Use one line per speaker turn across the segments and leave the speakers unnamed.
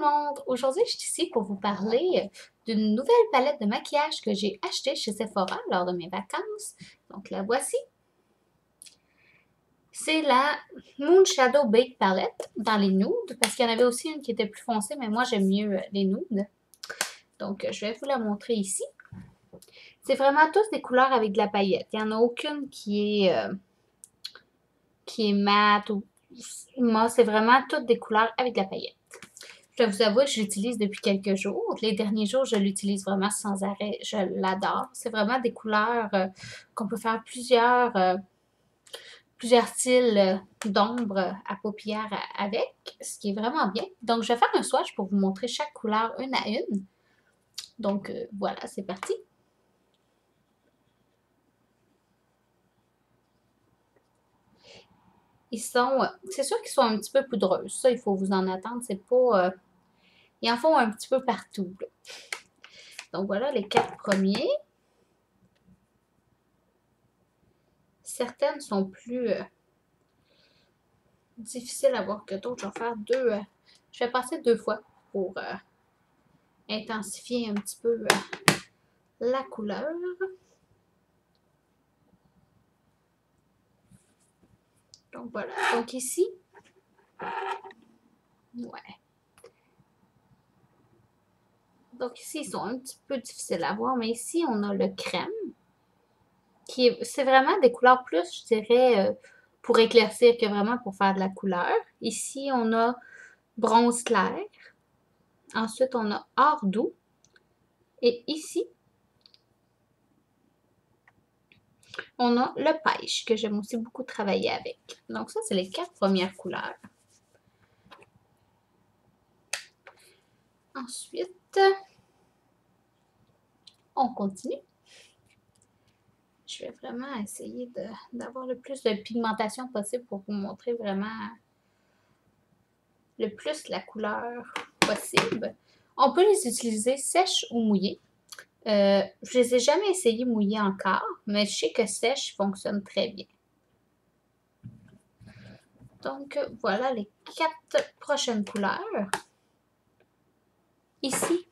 monde! Aujourd'hui, je suis ici pour vous parler d'une nouvelle palette de maquillage que j'ai achetée chez Sephora lors de mes vacances. Donc la voici. C'est la Moon Shadow Bake Palette dans les nudes, parce qu'il y en avait aussi une qui était plus foncée, mais moi j'aime mieux les nudes. Donc je vais vous la montrer ici. C'est vraiment tous des couleurs avec de la paillette. Il n'y en a aucune qui est mate ou... Moi, c'est vraiment toutes des couleurs avec de la paillette. Je dois vous avouer que je l'utilise depuis quelques jours. Les derniers jours, je l'utilise vraiment sans arrêt. Je l'adore. C'est vraiment des couleurs qu'on peut faire plusieurs styles d'ombre à paupières avec, ce qui est vraiment bien. Donc, je vais faire un swatch pour vous montrer chaque couleur une à une. Donc, voilà, c'est parti. C'est sûr qu'ils sont un petit peu poudreux. Ça, il faut vous en attendre. C'est pas, ils en font un petit peu partout, là. Donc, voilà les 4 premiers. Certaines sont plus difficiles à voir que d'autres. Je vais faire je vais passer 2 fois pour intensifier un petit peu la couleur. Donc, voilà. Donc, ici, ouais. Donc, ici, ils sont un petit peu difficiles à voir, mais ici, on a le crème. C'est vraiment des couleurs plus, je dirais, pour éclaircir que vraiment pour faire de la couleur. Ici, on a bronze clair. Ensuite, on a or doux. Et ici, on a le pêche, que j'aime aussi beaucoup travailler avec. Donc ça, c'est les 4 premières couleurs. Ensuite, on continue. Je vais vraiment essayer d'avoir le plus de pigmentation possible pour vous montrer vraiment le plus la couleur possible. On peut les utiliser sèches ou mouillées. Je les ai jamais essayées mouillées encore, mais je sais que sèches fonctionnent très bien. Donc, voilà les 4 prochaines couleurs. Ici,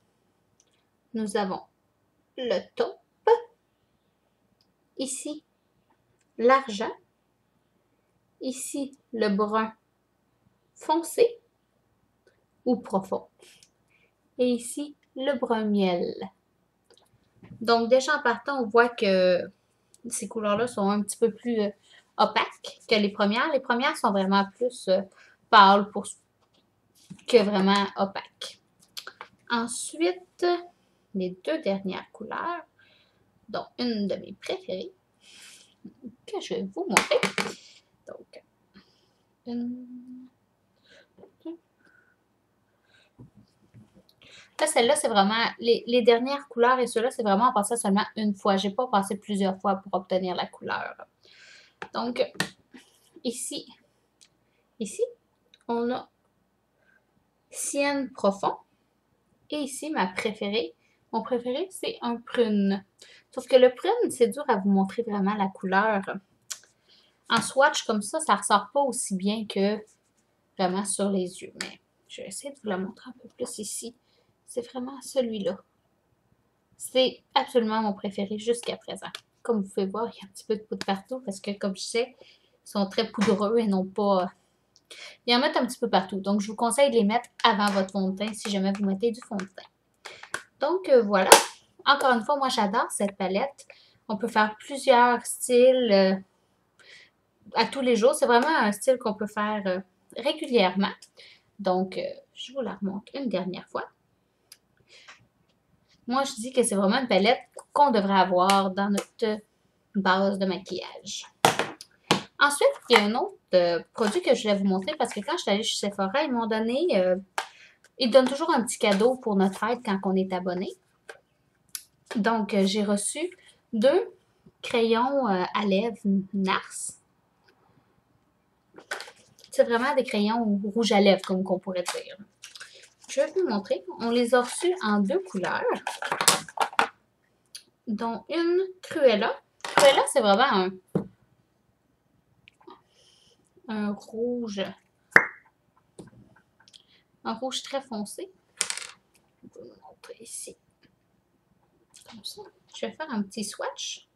nous avons le taupe. Ici, l'argent. Ici, le brun foncé ou profond. Et ici, le brun miel. Donc, déjà en partant, on voit que ces couleurs-là sont un petit peu plus opaques que les premières. Les premières sont vraiment plus pâles que vraiment opaques. Ensuite, les 2 dernières couleurs, dont une de mes préférées, que je vais vous montrer. Donc, là, celle-là, c'est vraiment les dernières couleurs et ceux-là, c'est vraiment en passant seulement une fois. Je n'ai pas passé plusieurs fois pour obtenir la couleur. Donc, ici, on a Sienne profond. Et ici, ma préférée. Mon préféré, c'est un prune. Sauf que le prune, c'est dur à vous montrer vraiment la couleur. En swatch comme ça ne ressort pas aussi bien que vraiment sur les yeux. Mais je vais essayer de vous la montrer un peu plus ici. C'est vraiment celui-là. C'est absolument mon préféré jusqu'à présent. Comme vous pouvez voir, il y a un petit peu de poudre partout parce que, comme je sais, ils sont très poudreux et non pas... Ils en mettent un petit peu partout. Donc, je vous conseille de les mettre avant votre fond de teint si jamais vous mettez du fond de teint. Donc, voilà. Encore une fois, moi, j'adore cette palette. On peut faire plusieurs styles à tous les jours. C'est vraiment un style qu'on peut faire régulièrement. Donc, je vous la remonte une dernière fois. Moi, je dis que c'est vraiment une palette qu'on devrait avoir dans notre base de maquillage. Ensuite, il y a un autre produit que je voulais vous montrer parce que quand je suis allée chez Sephora, ils m'ont donné... ils donnent toujours un petit cadeau pour notre fête quand on est abonné. Donc, j'ai reçu 2 crayons à lèvres NARS. C'est vraiment des crayons rouge à lèvres, comme on pourrait dire. Je vais vous montrer. On les a reçus en 2 couleurs, dont une Cruella. Cruella, c'est vraiment un rouge très foncé. montrer ici. Comme ça. Je vais faire un petit swatch.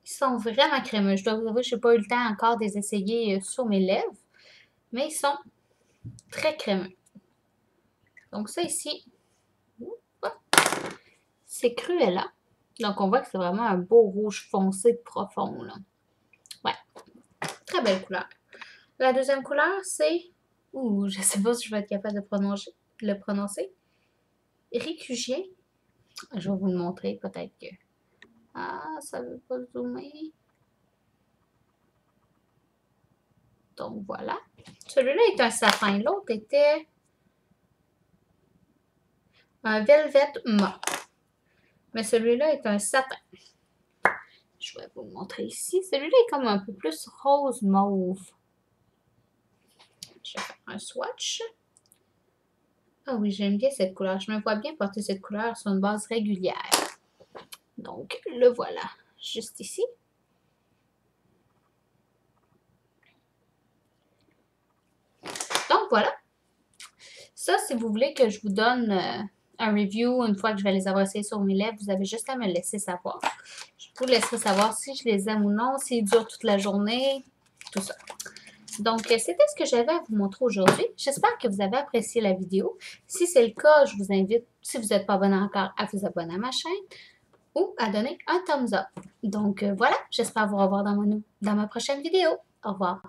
Ils sont vraiment crémeux. Je dois vous avouer, je n'ai pas eu le temps encore de les essayer sur mes lèvres. Mais ils sont très crémeux. Donc ça ici, c'est Cruella. Donc on voit que c'est vraiment un beau rouge foncé profond, là. Ouais, très belle couleur. La deuxième couleur, c'est... Ouh, je ne sais pas si je vais être capable de le prononcer. Ricugien. Je vais vous le montrer, peut-être que... Ah, ça ne veut pas zoomer. Donc voilà. Celui-là est un satin. L'autre était un velvet mat. Mais celui-là est un satin. Je vais vous le montrer ici. Celui-là est comme un peu plus rose mauve. Je vais faire un swatch. Ah oui, j'aime bien cette couleur. Je me vois bien porter cette couleur sur une base régulière. Donc, le voilà. Juste ici. Donc, voilà. Ça, si vous voulez que je vous donne un review une fois que je vais les avoir essayés sur mes lèvres, vous avez juste à me le laisser savoir. Je vous laisserai savoir si je les aime ou non, s'ils durent toute la journée, tout ça. Donc, c'était ce que j'avais à vous montrer aujourd'hui. J'espère que vous avez apprécié la vidéo. Si c'est le cas, je vous invite, si vous n'êtes pas abonné encore, à vous abonner à ma chaîne ou à donner un thumbs up. Donc, voilà, j'espère vous revoir dans ma prochaine vidéo. Au revoir.